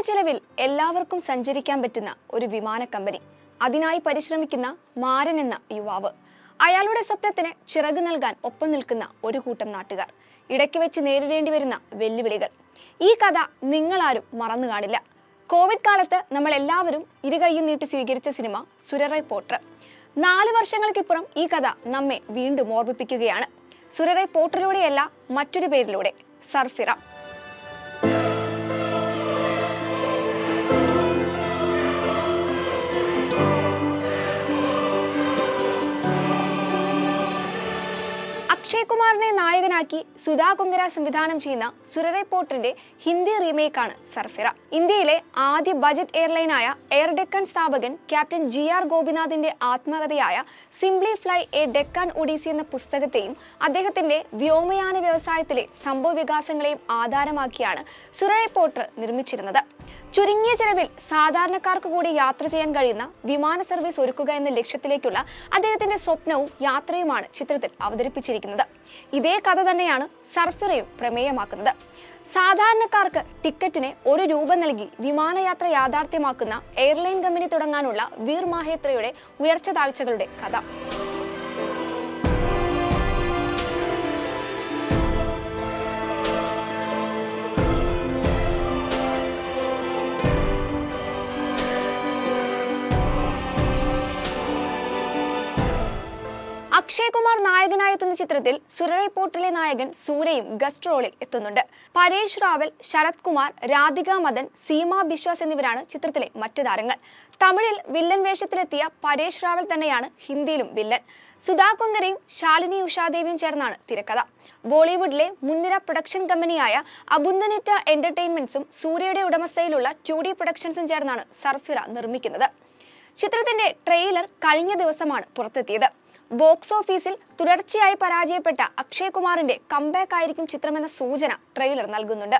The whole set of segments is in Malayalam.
ചെലവിൽ എല്ലാവർക്കും സഞ്ചരിക്കാൻ പറ്റുന്ന ഒരു വിമാന കമ്പനി, അതിനായി പരിശ്രമിക്കുന്ന മാരൻ എന്ന യുവാവ്, അയാളുടെ സ്വപ്നത്തിന് ചിറക് നൽകാൻ ഒപ്പം നിൽക്കുന്ന ഒരു കൂട്ടം നാട്ടുകാർ, ഇടയ്ക്ക് വെച്ച് നേരിടേണ്ടി വരുന്ന വെല്ലുവിളികൾ. ഈ കഥ നിങ്ങളാരും മറന്നു കാണില്ല. കോവിഡ് കാലത്ത് നമ്മൾ എല്ലാവരും ഇരുകൈയും നീട്ടി സ്വീകരിച്ച സിനിമ സുരറൈ പോട്ടർ. 4 വർഷങ്ങൾക്കിപ്പുറം ഈ കഥ നമ്മെ വീണ്ടും ഓർമ്മിപ്പിക്കുകയാണ്. സുരറൈ പോട്ടറിലൂടെയല്ല, മറ്റൊരു പേരിലൂടെ, സർഫിറ. അക്ഷയ് കുമാറിനെ നായകനാക്കി സുധാ കൊങ്കര സംവിധാനം ചെയ്യുന്ന സുരറൈ പോട്ടറിന്റെ ഹിന്ദി റീമേക്കാണ് സർഫിറ. ഇന്ത്യയിലെ ആദ്യ ബജറ്റ് എയർലൈനായ എയർ ഡെക്കൺ സ്ഥാപകൻ ക്യാപ്റ്റൻ GR ഗോപിനാഥിന്റെ ആത്മകഥയായ simply fly a Deccan odyssey എന്ന പുസ്തകത്തെയും അദ്ദേഹത്തിന്റെ വ്യോമയാന വ്യവസായത്തിലെ സംഭവ വികാസങ്ങളെയും ആധാരമാക്കിയാണ് സുരറൈ പോട്ടർ നിർമ്മിച്ചിരുന്നത്. ചുരുങ്ങിയ ചെലവിൽ സാധാരണക്കാർക്ക് കൂടി യാത്ര ചെയ്യാൻ കഴിയുന്ന വിമാന സർവീസ് ഒരുക്കുക എന്ന ലക്ഷ്യത്തിലേക്കുള്ള അദ്ദേഹത്തിന്റെ സ്വപ്നവും യാത്രയുമാണ് ചിത്രത്തിൽ അവതരിപ്പിച്ചിരിക്കുന്നത്. ഇതേ കഥ തന്നെയാണ് സർഫിറയും പ്രമേയമാക്കുന്നത്. സാധാരണക്കാർക്ക് ടിക്കറ്റിന് ₹1 നൽകി വിമാനയാത്ര യാഥാർത്ഥ്യമാക്കുന്ന എയർലൈൻ കമ്പനി തുടങ്ങാനുള്ള വീർ മാഹേത്രയുടെ ഉയർച്ച താഴ്ചകളുടെ കഥ. അക്ഷയ് കുമാർ നായകനായെത്തുന്ന ചിത്രത്തിൽ സുരറൈ പോട്ടറിലെ നായകൻ സൂര്യയും ഗസ്റ്റ് റോളിൽ എത്തുന്നുണ്ട്. പരേഷ് റാവൽ, ശരത് കുമാർ, രാധിക മദൻ, സീമ ബിശ്വാസ് എന്നിവരാണ് ചിത്രത്തിലെ മറ്റ് താരങ്ങൾ. തമിഴിൽ വില്ലൻ വേഷത്തിലെത്തിയ പരേഷ് റാവൽ തന്നെയാണ് ഹിന്ദിയിലും വില്ലൻ. സുധാ കൊങ്കരയും ശാലിനി ഉഷാദേവിയും ചേർന്നാണ് തിരക്കഥ. ബോളിവുഡിലെ മുൻനിര പ്രൊഡക്ഷൻ കമ്പനിയായ അബുന്ദനിറ്റ എന്റർടൈൻമെന്റ്സും സൂര്യയുടെ ഉടമസ്ഥയിലുള്ള 2D പ്രൊഡക്ഷൻസും ചേർന്നാണ് സർഫിറ നിർമ്മിക്കുന്നത്. ചിത്രത്തിന്റെ ട്രെയിലർ കഴിഞ്ഞ ദിവസമാണ് പുറത്തെത്തിയത്. ബോക്സ് ഓഫീസിൽ തുടർച്ചയായി പരാജയപ്പെട്ട അക്ഷയ് കുമാറിന്റെ കംബാക്ക് ആയിരിക്കും ചിത്രമെന്ന സൂചന ട്രെയിലർ നൽകുന്നുണ്ട്.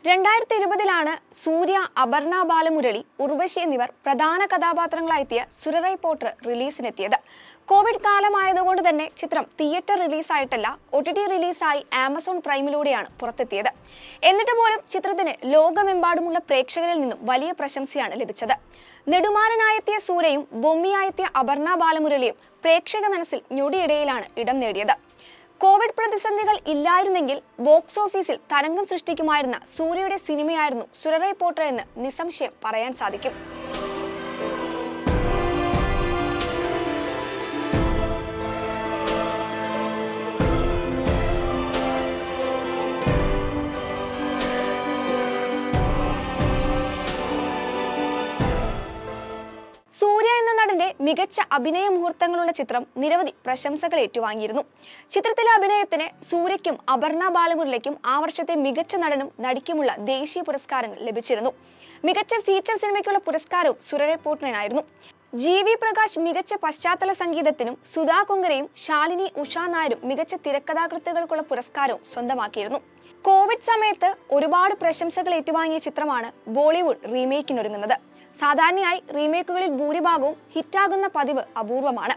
2020 സൂര്യ, അപർണ ബാലമുരളി, ഉർവശി എന്നിവർ പ്രധാന കഥാപാത്രങ്ങളായെത്തിയ സുരറൈ പോട്ടർ റിലീസിനെത്തിയത്. കോവിഡ് കാലമായതുകൊണ്ട് തന്നെ ചിത്രം തിയേറ്റർ റിലീസായിട്ടല്ല, OTT റിലീസായി ആമസോൺ പ്രൈമിലൂടെയാണ് പുറത്തെത്തിയത്. എന്നിട്ട് പോലും ചിത്രത്തിന് ലോകമെമ്പാടുമുള്ള പ്രേക്ഷകരിൽ നിന്നും വലിയ പ്രശംസയാണ് ലഭിച്ചത്. നെടുമാറനായെത്തിയ സൂര്യയും ബൊമ്മിയായെത്തിയ അപർണ ബാലമുരളിയും പ്രേക്ഷക മനസ്സിൽ ഞൊടിയിടയിലാണ് ഇടം നേടിയത്. കോവിഡ് പ്രതിസന്ധികൾ ഇല്ലായിരുന്നെങ്കിൽ ബോക്സ് ഓഫീസിൽ തരംഗം സൃഷ്ടിക്കുമായിരുന്ന സൂര്യയുടെ സിനിമയായിരുന്നു സുരറൈ പോട്ടർ എന്ന് നിസ്സംശയം പറയാൻ സാധിക്കും. മികച്ച അഭിനയ മുഹൂർത്തങ്ങളുള്ള ചിത്രം നിരവധി പ്രശംസകൾ ഏറ്റുവാങ്ങിയിരുന്നു. ചിത്രത്തിലെ അഭിനയത്തിന് സൂര്യയ്ക്കും അപർണ ബാലമുരളിക്കും ആ വർഷത്തെ മികച്ച നടനും നടിക്കുമുള്ള ദേശീയ പുരസ്കാരങ്ങൾ ലഭിച്ചിരുന്നു. മികച്ച ഫീച്ചർ സിനിമയ്ക്കുള്ള പുരസ്കാരവും സുരറൈ പോട്ടറിനായിരുന്നു. GV പ്രകാശ് മികച്ച പശ്ചാത്തല സംഗീതത്തിനും സുധാ കൊങ്കരയും ശാലിനി ഉഷാ നായരും മികച്ച തിരക്കഥാകൃത്തുകൾക്കുള്ള പുരസ്കാരവും സ്വന്തമാക്കിയിരുന്നു. കോവിഡ് സമയത്ത് ഒരുപാട് പ്രശംസകൾ ഏറ്റുവാങ്ങിയ ചിത്രമാണ് ബോളിവുഡ് റീമേക്കിനൊരുങ്ങുന്നത്. സാധാരണയായി റീമേക്കുകളിൽ ഭൂരിഭാഗവും ഹിറ്റാകുന്ന പതിവ് അപൂർവമാണ്.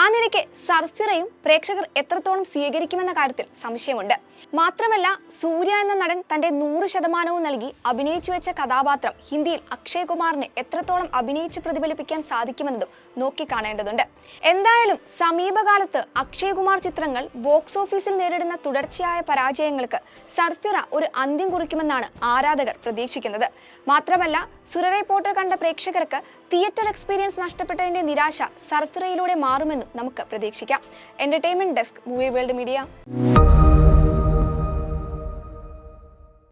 ആ നിലയ്ക്ക് സർഫിറയും പ്രേക്ഷകർ എത്രത്തോളം സ്വീകരിക്കുമെന്ന കാര്യത്തിൽ സംശയമുണ്ട്. മാത്രമല്ല, സൂര്യ എന്ന നടൻ തന്റെ 100% നൽകി അഭിനയിച്ചു വെച്ച കഥാപാത്രം ഹിന്ദിയിൽ അക്ഷയ് കുമാറിന് എത്രത്തോളം അഭിനയിച്ച് പ്രതിഫലിപ്പിക്കാൻ സാധിക്കുമെന്നതും നോക്കിക്കാണേണ്ടതുണ്ട്. എന്തായാലും സമീപകാലത്ത് അക്ഷയ് കുമാർ ചിത്രങ്ങൾ ബോക്സ് ഓഫീസിൽ നേരിടുന്ന തുടർച്ചയായ പരാജയങ്ങൾക്ക് സർഫിറ ഒരു അന്ത്യം കുറിക്കുമെന്നാണ് ആരാധകർ പ്രതീക്ഷിക്കുന്നത്. മാത്രമല്ല, സുരറൈ പോട്ടർ കണ്ട പ്രേക്ഷകർക്ക് തിയേറ്റർ എക്സ്പീരിയൻസ് നഷ്ടപ്പെട്ടതിന്റെ നിരാശ സർഫിറയിലൂടെ മാറുമെന്നും നമുക്ക് പ്രതീക്ഷിക്കാം. Entertainment desk, movie world media.